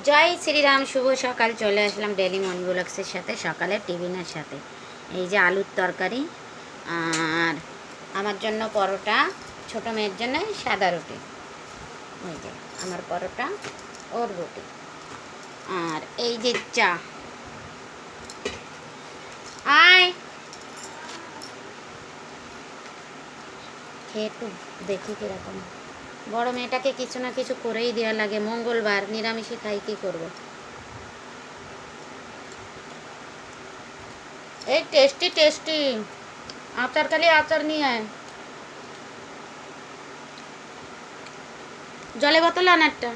জয় শ্রীরাম, শুভ সকাল। চলে আসলাম daily morning ব্লগসের সাথে, সকালের টিফিনের সাথে। এই যে আলুর তরকারি, আর আমার জন্য পরোটা, ছোটো মেয়ের জন্য সাদা রুটি। এই যে আমার পরোটা, ওর রুটি, আর এই যে চা। আয় খেয়ে একটু দেখি কীরকম। বড় মেয়েটাকে কিছু না কিছু করেই দেওয়া লাগে, মঙ্গলবার নিরামিষে খাই, কী করবো। এই টেস্টি টেস্টি আচার, খালি আচার নিয়ে আয়। জলে বোতলে আন একটা।